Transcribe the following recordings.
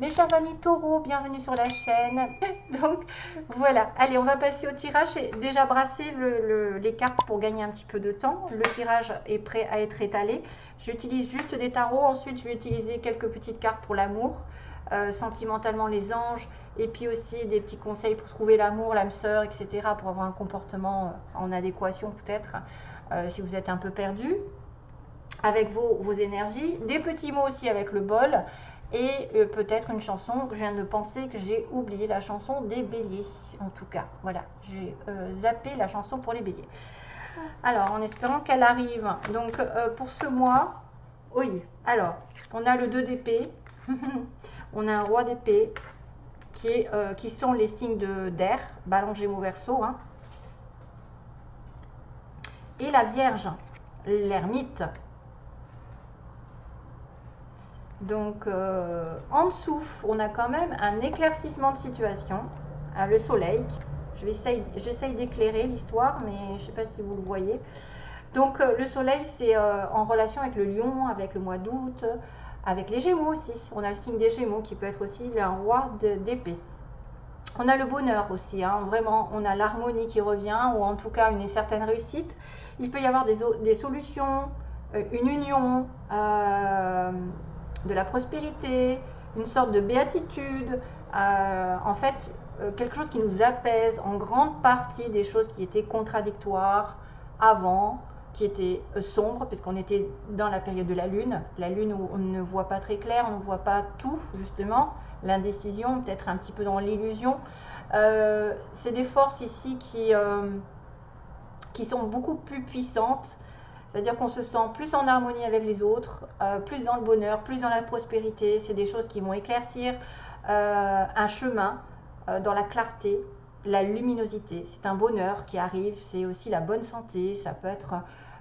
Mes chers amis taureaux, bienvenue sur la chaîne. Donc voilà, allez, on va passer au tirage. J'ai déjà brassé les cartes pour gagner un petit peu de temps. Le tirage est prêt à être étalé. J'utilise juste des tarots. Ensuite, je vais utiliser quelques petites cartes pour l'amour, sentimentalement les anges, et puis aussi des petits conseils pour trouver l'amour, l'âme sœur, etc. pour avoir un comportement en adéquation peut-être si vous êtes un peu perdu avec vos énergies. Des petits mots aussi avec le bol. Et peut-être une chanson que je viens de penser que j'ai oublié, la chanson des béliers en tout cas. Voilà, j'ai zappé la chanson pour les béliers. Alors, en espérant qu'elle arrive. Donc, pour ce mois, oui, alors, on a le 2 d'épée, on a un roi d'épée qui sont les signes d'air, Ballon, Gémeaux, Verseau, hein. Et la Vierge, l'ermite. Donc, en dessous, on a quand même un éclaircissement de situation, le soleil. J'essaye d'éclairer l'histoire, mais je ne sais pas si vous le voyez. Donc, le soleil, c'est en relation avec le lion, avec le mois d'août, avec les gémeaux aussi. On a le signe des gémeaux qui peut être aussi un roi d'épée. On a le bonheur aussi, hein, vraiment, on a l'harmonie qui revient, ou en tout cas une certaine réussite. Il peut y avoir des solutions, une union, de la prospérité, une sorte de béatitude, en fait, quelque chose qui nous apaise en grande partie des choses qui étaient contradictoires avant, qui étaient sombres, puisqu'on était dans la période de la lune où on ne voit pas très clair, on ne voit pas tout, justement, l'indécision, peut-être un petit peu dans l'illusion. C'est des forces ici qui sont beaucoup plus puissantes. C'est-à-dire qu'on se sent plus en harmonie avec les autres, plus dans le bonheur, plus dans la prospérité. C'est des choses qui vont éclaircir un chemin dans la clarté, la luminosité. C'est un bonheur qui arrive, c'est aussi la bonne santé, ça peut être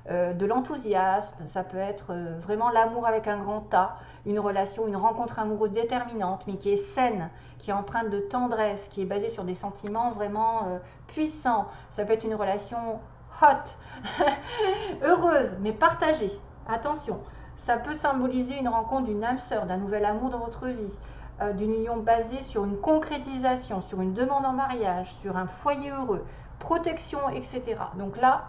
de l'enthousiasme, ça peut être vraiment l'amour avec un grand A, une relation, une rencontre amoureuse déterminante, mais qui est saine, qui est empreinte de tendresse, qui est basée sur des sentiments vraiment puissants. Ça peut être une relation hot, heureuse, mais partagée. Attention, ça peut symboliser une rencontre d'une âme sœur, d'un nouvel amour dans votre vie, d'une union basée sur une concrétisation, sur une demande en mariage, sur un foyer heureux, protection, etc. Donc là,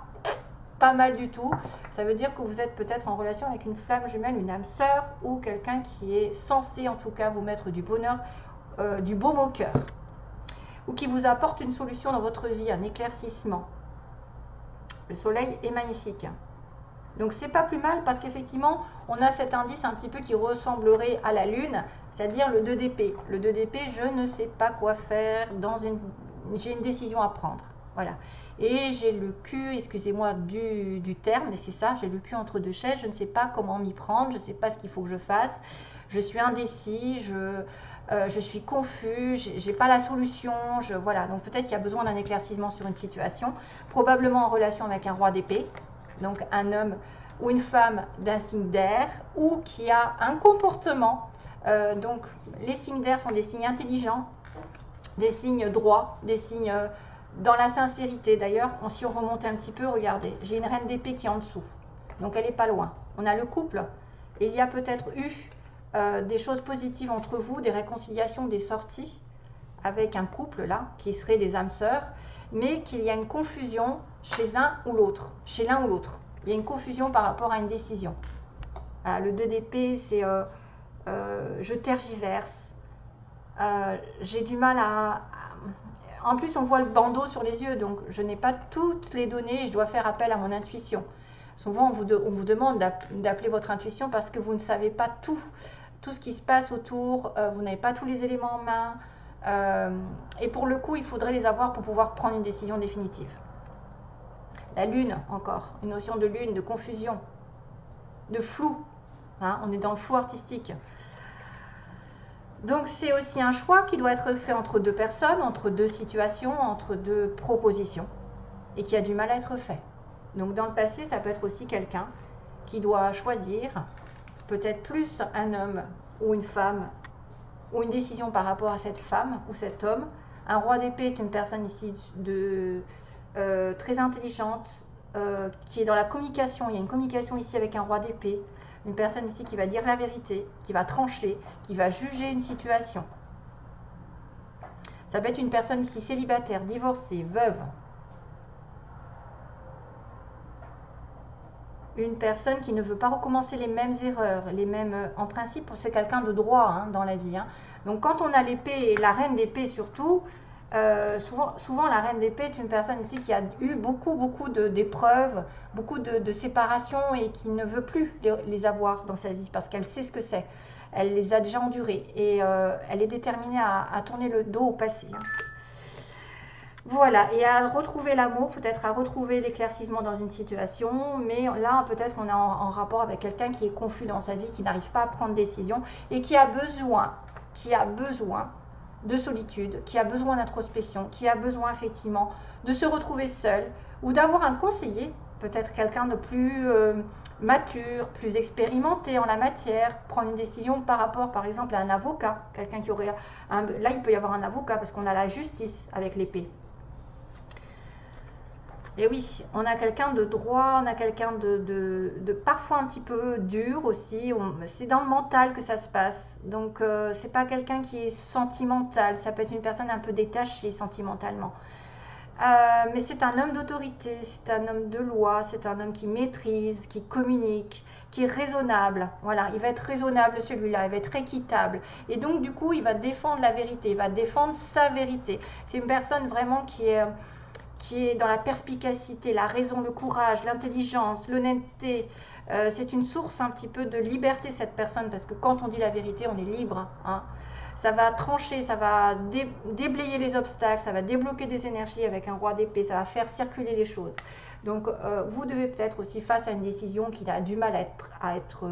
pas mal du tout. Ça veut dire que vous êtes peut-être en relation avec une flamme jumelle, une âme sœur, ou quelqu'un qui est censé en tout cas vous mettre du bonheur, du baume au cœur, ou qui vous apporte une solution dans votre vie, un éclaircissement. Le soleil est magnifique. Donc c'est pas plus mal parce qu'effectivement, on a cet indice un petit peu qui ressemblerait à la lune, c'est-à-dire le 2 d'épée. Le 2 d'épée, je ne sais pas quoi faire, j'ai une décision à prendre. Voilà. Et j'ai le cul, excusez-moi du terme, mais c'est ça, j'ai le cul entre deux chaises, je ne sais pas comment m'y prendre, je ne sais pas ce qu'il faut que je fasse, je suis indécis, je suis confus, j'ai pas la solution, voilà. Donc peut-être qu'il y a besoin d'un éclaircissement sur une situation, probablement en relation avec un roi d'épée, donc un homme ou une femme d'un signe d'air, ou qui a un comportement. Donc les signes d'air sont des signes intelligents, des signes droits, des signes dans la sincérité. D'ailleurs, si on remonte un petit peu, regardez, j'ai une reine d'épée qui est en dessous, donc elle n'est pas loin. On a le couple, et il y a peut-être eu des choses positives entre vous, des réconciliations, des sorties avec un couple là, qui serait des âmes sœurs, mais qu'il y a une confusion chez un ou l'autre, chez l'un ou l'autre. Il y a une confusion par rapport à une décision. Le 2 d'épée, c'est je tergiverse, j'ai du mal en plus, on voit le bandeau sur les yeux, donc je n'ai pas toutes les données et je dois faire appel à mon intuition. Souvent, on vous demande d'appeler votre intuition parce que vous ne savez pas tout ce qui se passe autour, vous n'avez pas tous les éléments en main. Et pour le coup, il faudrait les avoir pour pouvoir prendre une décision définitive. La lune, encore, une notion de lune, de confusion, de flou. Hein, on est dans le flou artistique. Donc c'est aussi un choix qui doit être fait entre deux personnes, entre deux situations, entre deux propositions, et qui a du mal à être fait. Donc dans le passé, ça peut être aussi quelqu'un qui doit choisir, peut-être plus un homme ou une femme, ou une décision par rapport à cette femme ou cet homme. Un roi d'épée est une personne ici très intelligente, qui est dans la communication. Il y a une communication ici avec un roi d'épée. Une personne ici qui va dire la vérité, qui va trancher, qui va juger une situation. Ça peut être une personne ici célibataire, divorcée, veuve. Une personne qui ne veut pas recommencer les mêmes erreurs, les mêmes... En principe, c'est quelqu'un de droit hein, dans la vie. Hein. Donc quand on a l'épée, et la reine d'épée surtout, souvent la reine d'épée est une personne ici qui a eu beaucoup d'épreuves, beaucoup de séparations et qui ne veut plus les avoir dans sa vie parce qu'elle sait ce que c'est. Elle les a déjà endurées et elle est déterminée à tourner le dos au passé. Hein. Voilà, et à retrouver l'amour, peut-être à retrouver l'éclaircissement dans une situation, mais là, peut-être on est en rapport avec quelqu'un qui est confus dans sa vie, qui n'arrive pas à prendre décision et qui a besoin de solitude, qui a besoin d'introspection, qui a besoin effectivement de se retrouver seul ou d'avoir un conseiller, peut-être quelqu'un de plus mature, plus expérimenté en la matière, prendre une décision par rapport par exemple à un avocat, quelqu'un qui aurait là il peut y avoir un avocat parce qu'on a la justice avec l'épée. Et oui, on a quelqu'un de droit, on a quelqu'un de parfois un petit peu dur aussi. C'est dans le mental que ça se passe. Donc, c'est pas quelqu'un qui est sentimental. Ça peut être une personne un peu détachée sentimentalement. Mais c'est un homme d'autorité, c'est un homme de loi, c'est un homme qui maîtrise, qui communique, qui est raisonnable. Voilà, il va être raisonnable celui-là, il va être équitable. Et donc, du coup, il va défendre la vérité, il va défendre sa vérité. C'est une personne vraiment qui est dans la perspicacité, la raison, le courage, l'intelligence, l'honnêteté. C'est une source un petit peu de liberté, cette personne, parce que quand on dit la vérité, on est libre. Hein. Ça va trancher, ça va déblayer les obstacles, ça va débloquer des énergies avec un roi d'épée, ça va faire circuler les choses. Donc, vous devez peut-être aussi, face à une décision qui a du mal à être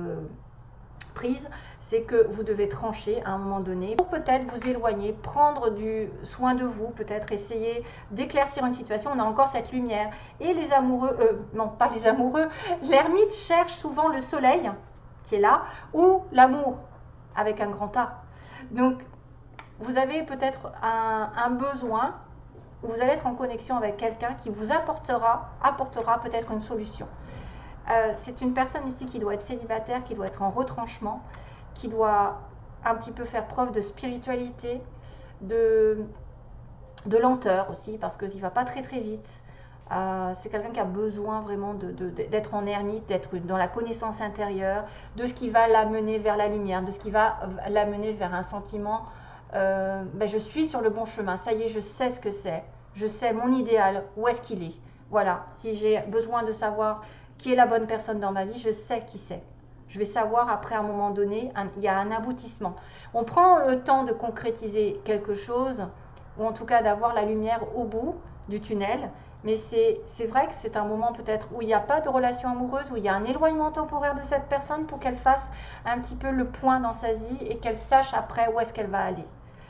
prise, c'est que vous devez trancher à un moment donné pour peut-être vous éloigner, prendre du soin de vous, peut-être essayer d'éclaircir une situation. On a encore cette lumière. Et les amoureux, non pas les amoureux, l'ermite cherche souvent le soleil qui est là ou l'amour avec un grand A. Donc vous avez peut-être un besoin, vous allez être en connexion avec quelqu'un qui vous apportera peut-être une solution. C'est une personne ici qui doit être célibataire, qui doit être en retranchement, qui doit un petit peu faire preuve de spiritualité, de lenteur aussi, parce qu'il ne va pas très vite. C'est quelqu'un qui a besoin vraiment d'être en ermite, d'être dans la connaissance intérieure, de ce qui va l'amener vers la lumière, de ce qui va l'amener vers un sentiment, je suis sur le bon chemin, ça y est, je sais ce que c'est, je sais mon idéal, où est-ce qu'il est. Voilà, si j'ai besoin de savoir qui est la bonne personne dans ma vie, je sais qui c'est. Je vais savoir après un moment donné, il y a un aboutissement. On prend le temps de concrétiser quelque chose, ou en tout cas d'avoir la lumière au bout du tunnel, mais c'est vrai que c'est un moment peut-être où il n'y a pas de relation amoureuse, où il y a un éloignement temporaire de cette personne pour qu'elle fasse un petit peu le point dans sa vie et qu'elle sache après où est-ce qu'elle va aller.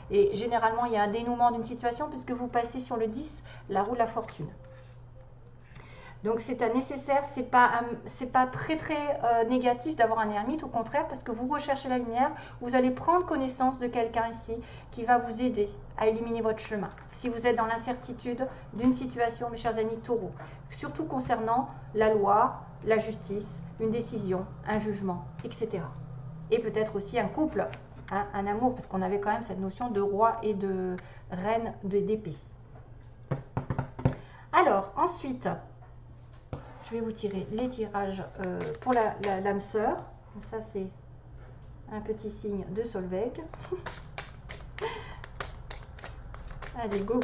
Et généralement, il y a un dénouement d'une situation puisque vous passez sur le 10, la roue de la fortune. Donc c'est un nécessaire, c'est pas très négatif d'avoir un ermite, au contraire, parce que vous recherchez la lumière, vous allez prendre connaissance de quelqu'un ici qui va vous aider à illuminer votre chemin. Si vous êtes dans l'incertitude d'une situation, mes chers amis taureaux, surtout concernant la loi, la justice, une décision, un jugement, etc. Et peut-être aussi un couple, hein, un amour, parce qu'on avait quand même cette notion de roi et de reine d'épée. Alors, ensuite... je vais vous tirer les tirages pour l'âme sœur. Ça, c'est un petit signe de Solveig. Allez, go!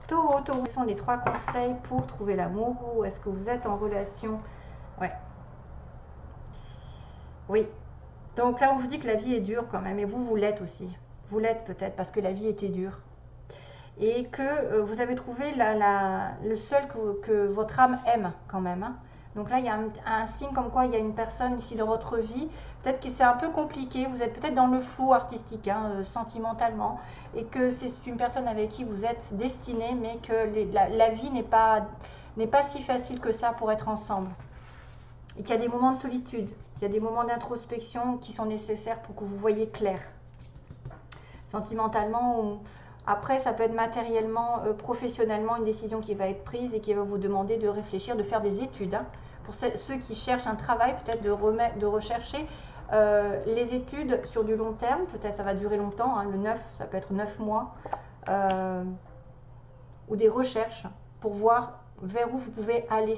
Taureau, quels sont les 3 conseils pour trouver l'amour? Ou est-ce que vous êtes en relation? Ouais. Oui. Donc là, on vous dit que la vie est dure quand même. Et vous l'êtes aussi. Vous l'êtes peut-être parce que la vie était dure. Et que vous avez trouvé le seul que votre âme aime quand même. Hein. Donc là, il y a un signe comme quoi il y a une personne ici dans votre vie. Peut-être que c'est un peu compliqué, vous êtes peut-être dans le flou artistique, hein, sentimentalement, et que c'est une personne avec qui vous êtes destiné, mais que la vie n'est pas si facile que ça pour être ensemble. Et qu'il y a des moments de solitude, il y a des moments d'introspection qui sont nécessaires pour que vous voyez clair. Sentimentalement, Après, ça peut être matériellement, professionnellement, une décision qui va être prise et qui va vous demander de réfléchir, de faire des études. Hein. Pour ceux qui cherchent un travail, peut-être de rechercher les études sur du long terme. Peut-être ça va durer longtemps, hein, ça peut être 9 mois. Ou des recherches pour voir vers où vous pouvez aller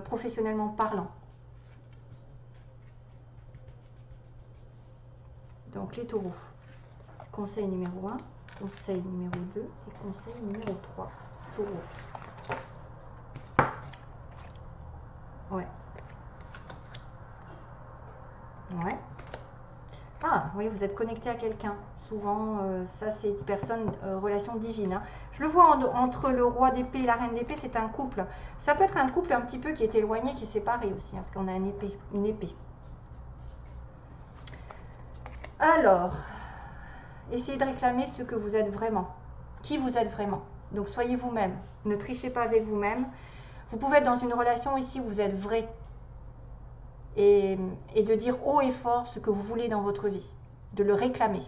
professionnellement parlant. Donc les taureaux. Conseil numéro 1, conseil numéro 2 et conseil numéro 3. Taureau. Ouais. Ouais. Ah, oui, vous êtes connecté à quelqu'un. Souvent, ça c'est une personne, relation divine. Hein. Je le vois entre le roi d'épée et la reine d'épée, c'est un couple. Ça peut être un couple un petit peu qui est éloigné, qui est séparé aussi, hein, parce qu'on a une épée. Alors, essayez de réclamer ce que vous êtes vraiment. Qui vous êtes vraiment. Donc soyez vous-même. Ne trichez pas avec vous-même. Vous pouvez être dans une relation ici où vous êtes vrai. Et de dire haut et fort ce que vous voulez dans votre vie. De le réclamer.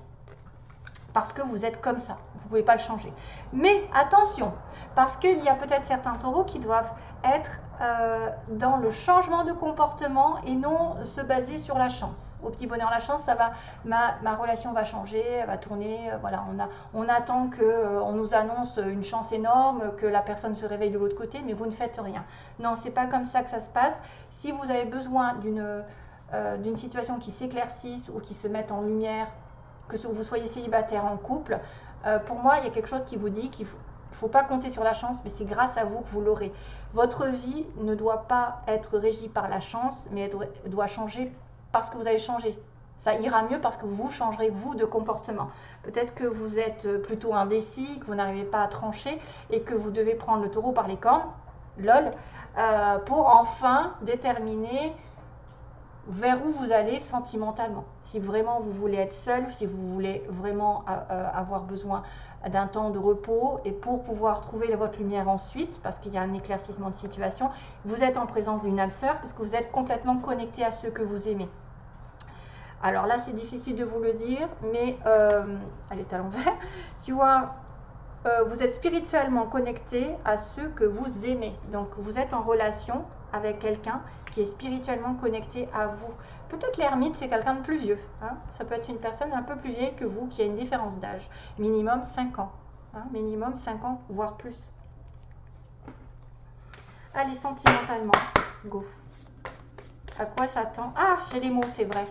Parce que vous êtes comme ça. Vous ne pouvez pas le changer. Mais attention, parce qu'il y a peut-être certains taureaux qui doivent être dans le changement de comportement et non se baser sur la chance. Au petit bonheur, la chance, ça va, ma relation va changer, elle va tourner. Voilà, on attend qu'on nous annonce une chance énorme, que la personne se réveille de l'autre côté, mais vous ne faites rien. Non, c'est pas comme ça que ça se passe. Si vous avez besoin d'une situation qui s'éclaircisse ou qui se mette en lumière, que vous soyez célibataire en couple, pour moi, il y a quelque chose qui vous dit qu'il ne faut pas compter sur la chance, mais c'est grâce à vous que vous l'aurez. Votre vie ne doit pas être régie par la chance, mais elle doit changer parce que vous allez changer. Ça ira mieux parce que vous changerez, vous, de comportement. Peut-être que vous êtes plutôt indécis, que vous n'arrivez pas à trancher et que vous devez prendre le taureau par les cornes, lol, pour enfin déterminer vers où vous allez sentimentalement. Si vraiment vous voulez être seul, si vous voulez vraiment avoir besoin d'un temps de repos et pour pouvoir trouver votre lumière ensuite, parce qu'il y a un éclaircissement de situation, vous êtes en présence d'une âme sœur puisque vous êtes complètement connecté à ceux que vous aimez. Alors là, c'est difficile de vous le dire, mais elle est à l'envers. Tu vois, vous êtes spirituellement connecté à ceux que vous aimez. Donc, vous êtes en relation avec quelqu'un qui est spirituellement connecté à vous. Peut-être l'ermite, c'est quelqu'un de plus vieux. Hein. Ça peut être une personne un peu plus vieille que vous, qui a une différence d'âge. Minimum 5 ans. Hein. Minimum 5 ans, voire plus. Allez, sentimentalement, go. À quoi ça tend? Ah, j'ai les mots, c'est vrai.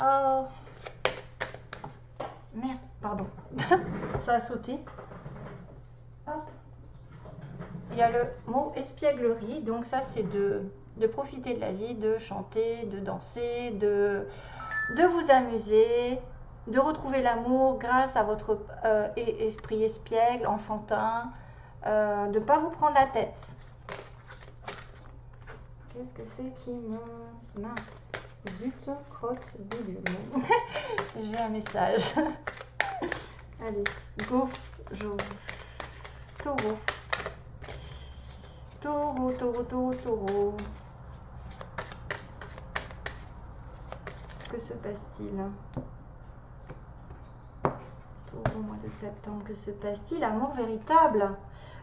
Oh. Merde, pardon. Ça a sauté. Hop. Il y a le mot espièglerie, donc ça c'est de profiter de la vie, de chanter, de danser, de vous amuser, de retrouver l'amour grâce à votre esprit espiègle, enfantin, de ne pas vous prendre la tête. Qu'est-ce que c'est qui me... Mince, but, crotte, bidule. J'ai un message. Allez, go, taureau. Taureau, taureau, taureau, taureau. Que se passe-t-il? Taureau, mois de septembre, que se passe-t-il? Amour véritable.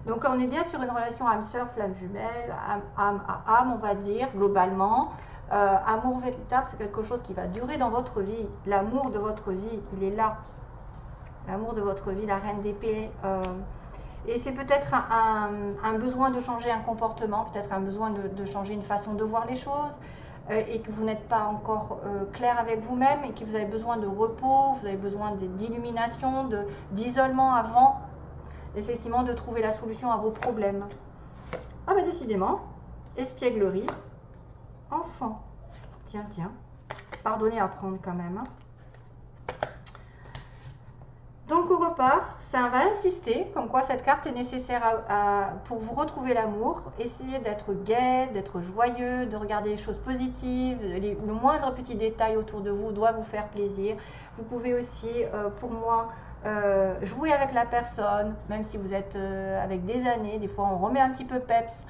Donc on est bien sur une relation âme-sœur, flamme jumelle, âme à âme, on va dire, globalement. Amour véritable, c'est quelque chose qui va durer dans votre vie. L'amour de votre vie, il est là. L'amour de votre vie, la reine d'épée. Et c'est peut-être un besoin de changer un comportement, peut-être un besoin de changer une façon de voir les choses, et que vous n'êtes pas encore clair avec vous-même, et que vous avez besoin de repos, vous avez besoin d'illumination, d'isolement avant, effectivement, de trouver la solution à vos problèmes. Ah bah décidément, espièglerie, enfant. Tiens, tiens. Pardonnez à prendre quand même. Hein. Donc on repart, ça va insister, comme quoi cette carte est nécessaire pour vous retrouver l'amour. Essayez d'être gai, d'être joyeux, de regarder les choses positives. Le moindre petit détail autour de vous doit vous faire plaisir. Vous pouvez aussi, pour moi, jouer avec la personne, même si vous êtes avec des années. Des fois on remet un petit peu peps,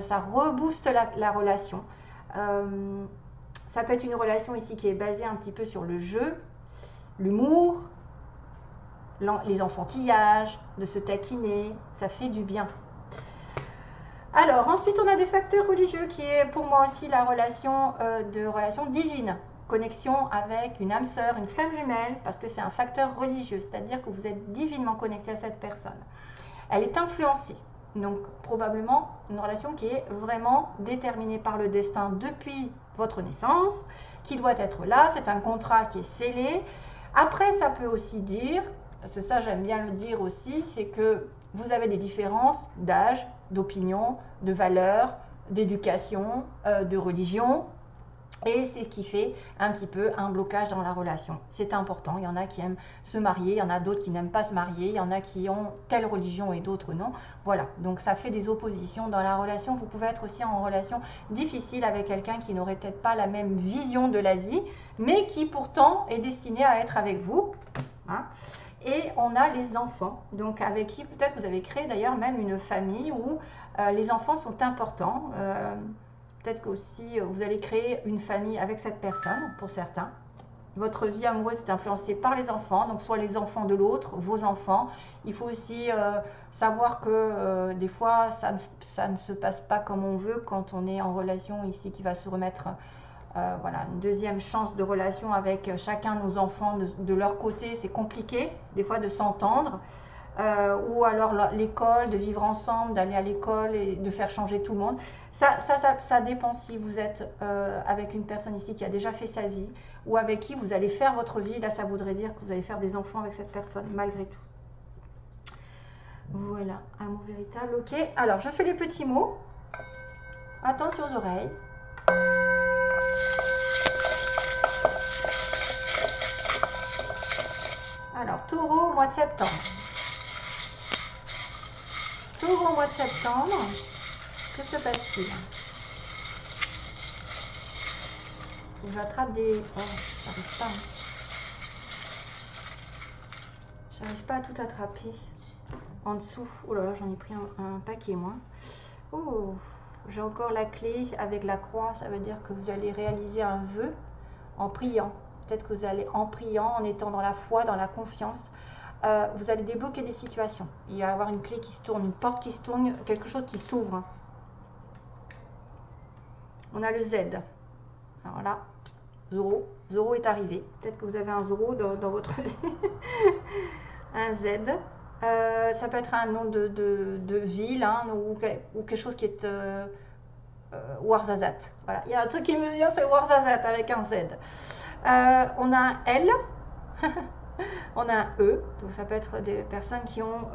ça rebooste la relation. Ça peut être une relation ici qui est basée un petit peu sur le jeu, l'humour, les enfantillages, de se taquiner, ça fait du bien. Alors, ensuite, on a des facteurs religieux qui est pour moi aussi la relation divine. Connexion avec une âme sœur, une flamme jumelle, parce que c'est un facteur religieux, c'est-à-dire que vous êtes divinement connecté à cette personne. Elle est influencée, donc probablement une relation qui est vraiment déterminée par le destin depuis votre naissance, qui doit être là, c'est un contrat qui est scellé. Après, ça peut aussi dire, parce que ça j'aime bien le dire aussi, c'est que vous avez des différences d'âge, d'opinion, de valeurs, d'éducation, de religion. Et c'est ce qui fait un petit peu un blocage dans la relation. C'est important. Il y en a qui aiment se marier, il y en a d'autres qui n'aiment pas se marier, il y en a qui ont telle religion et d'autres non. Voilà, donc ça fait des oppositions dans la relation. Vous pouvez être aussi en relation difficile avec quelqu'un qui n'aurait peut-être pas la même vision de la vie, mais qui pourtant est destiné à être avec vous. Hein. Et on a les enfants, donc avec qui peut-être vous avez créé d'ailleurs même une famille où les enfants sont importants. Peut-être qu'aussi vous allez créer une famille avec cette personne, pour certains. Votre vie amoureuse est influencée par les enfants, donc soit les enfants de l'autre, vos enfants. Il faut aussi savoir que des fois, ça ne se passe pas comme on veut quand on est en relation ici qui va se remettre voilà, une deuxième chance de relation avec chacun de nos enfants de leur côté. C'est compliqué des fois de s'entendre. Ou alors l'école, de vivre ensemble, d'aller à l'école et de faire changer tout le monde. Ça dépend si vous êtes avec une personne ici qui a déjà fait sa vie ou avec qui vous allez faire votre vie. Là, ça voudrait dire que vous allez faire des enfants avec cette personne, malgré tout. Voilà, amour véritable, ok. Alors, je fais les petits mots. Attention aux oreilles. Alors, taureau au mois de septembre. Taureau au mois de septembre, que se passe-t-il? Faut que j'attrape des... Oh, j'arrive pas. J'arrive pas à tout attraper. En dessous. Oh là là, j'en ai pris un paquet, moi. Oh, j'ai encore la clé avec la croix. Ça veut dire que vous allez réaliser un vœu en priant. Peut-être que vous allez en priant, en étant dans la foi, dans la confiance. Vous allez débloquer des situations. Il va y avoir une clé qui se tourne, une porte qui se tourne, quelque chose qui s'ouvre. On a le Z. Alors là, Zoro. Zoro est arrivé. Peut-être que vous avez un Zoro dans votre vie. Un Z. Ça peut être un nom de ville hein, ou quelque chose qui est Ouarzazate. Voilà. Il y a un truc qui me vient, c'est Ouarzazate avec un Z. On a un L. On a un E, donc ça peut être des personnes qui ont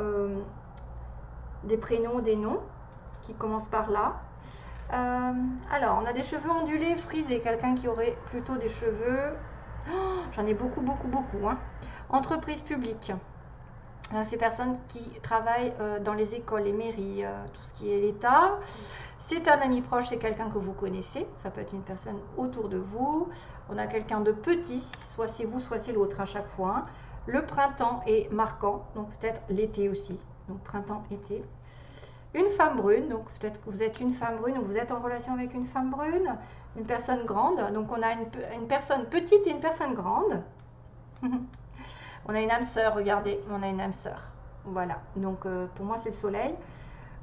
des prénoms, des noms, qui commencent par là. Alors, on a des cheveux ondulés, frisés, quelqu'un qui aurait plutôt des cheveux... Oh, j'en ai beaucoup, beaucoup, beaucoup. Hein. Entreprise publique. Ces personnes qui travaillent dans les écoles, les mairies, tout ce qui est l'État. C'est un ami proche, c'est quelqu'un que vous connaissez. Ça peut être une personne autour de vous. On a quelqu'un de petit, soit c'est vous, soit c'est l'autre à chaque fois. Le printemps est marquant, donc peut-être l'été aussi. Donc printemps, été. Une femme brune, donc peut-être que vous êtes une femme brune ou vous êtes en relation avec une femme brune. Une personne grande, donc on a une personne petite et une personne grande. On a une âme sœur, regardez, on a une âme sœur. Voilà, donc pour moi c'est le soleil.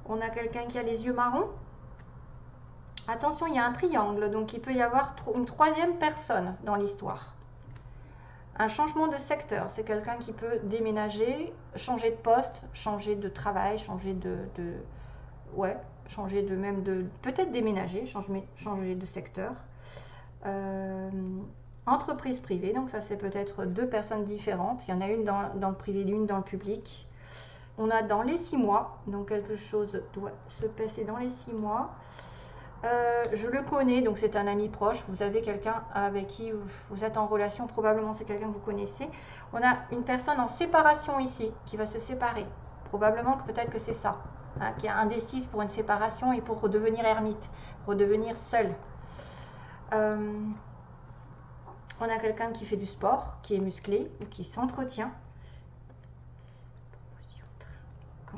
On a quelqu'un qui a les yeux marrons. Attention, il y a un triangle, donc il peut y avoir une troisième personne dans l'histoire. Un changement de secteur, c'est quelqu'un qui peut déménager, changer de poste, changer de travail, changer ouais, changer de même de... Peut-être déménager, changer de secteur. Entreprise privée, donc ça c'est peut-être deux personnes différentes. Il y en a une dans le privé, une dans le public. On a dans les 6 mois, donc quelque chose doit se passer dans les 6 mois. Je le connais, donc c'est un ami proche. Vous avez quelqu'un avec qui vous êtes en relation, probablement c'est quelqu'un que vous connaissez. On a une personne en séparation ici, qui va se séparer. Probablement que peut-être que c'est ça, hein, qui est indécise pour une séparation et pour redevenir ermite, redevenir seul. On a quelqu'un qui fait du sport, qui est musclé ou qui s'entretient.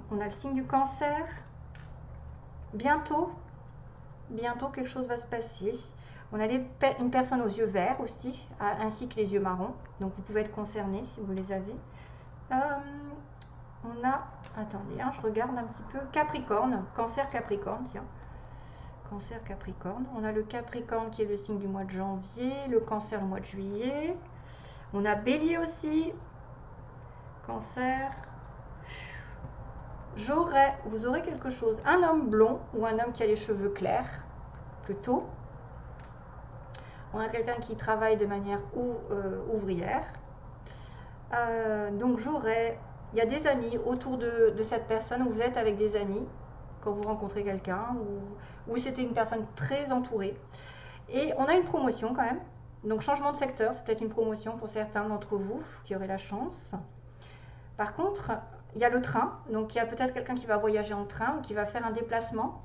On a le signe du cancer. Bientôt quelque chose va se passer. On a une personne aux yeux verts aussi, ainsi que les yeux marrons. Donc vous pouvez être concerné si vous les avez. On a, attendez, je regarde un petit peu, Capricorne, Cancer Capricorne, tiens. Cancer Capricorne. On a le Capricorne qui est le signe du mois de janvier, le Cancer le mois de juillet. On a Bélier aussi, Cancer. Vous aurez quelque chose, un homme blond ou un homme qui a les cheveux clairs, plutôt. On a quelqu'un qui travaille de manière ouvrière. Donc il y a des amis autour de cette personne, où vous êtes avec des amis quand vous rencontrez quelqu'un, ou c'était une personne très entourée. Et on a une promotion quand même. Donc changement de secteur, c'est peut-être une promotion pour certains d'entre vous qui auraient la chance. Par contre, il y a le train. Donc il y a peut-être quelqu'un qui va voyager en train ou qui va faire un déplacement.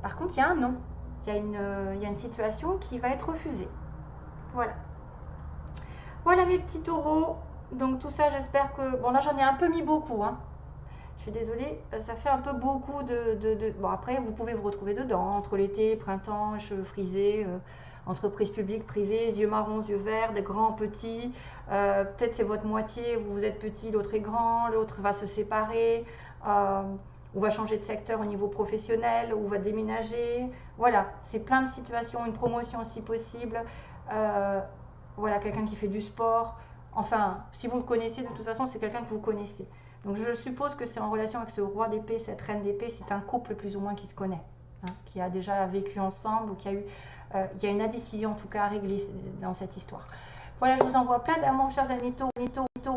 Par contre, il y a un non. Il y a une situation qui va être refusée. Voilà. Voilà mes petits taureaux. Donc tout ça, j'espère que... Bon, là, j'en ai un peu mis beaucoup. Je suis désolée, ça fait un peu beaucoup Bon, après, vous pouvez vous retrouver dedans, entre l'été, printemps, cheveux frisés, entreprise publique, privée, yeux marrons, yeux verts, des grands, petits. Peut-être c'est votre moitié, vous êtes petit, l'autre est grand, l'autre va se séparer, ou va changer de secteur au niveau professionnel, ou va déménager. Voilà, c'est plein de situations, une promotion si possible. Voilà, quelqu'un qui fait du sport. Enfin, si vous le connaissez, de toute façon, c'est quelqu'un que vous connaissez. Donc je suppose que c'est en relation avec ce roi d'épée, cette reine d'épée, c'est un couple plus ou moins qui se connaît, qui a déjà vécu ensemble, ou qui a eu, il y a une indécision en tout cas à régler dans cette histoire. Voilà, je vous envoie plein d'amour, chers amis taureaux.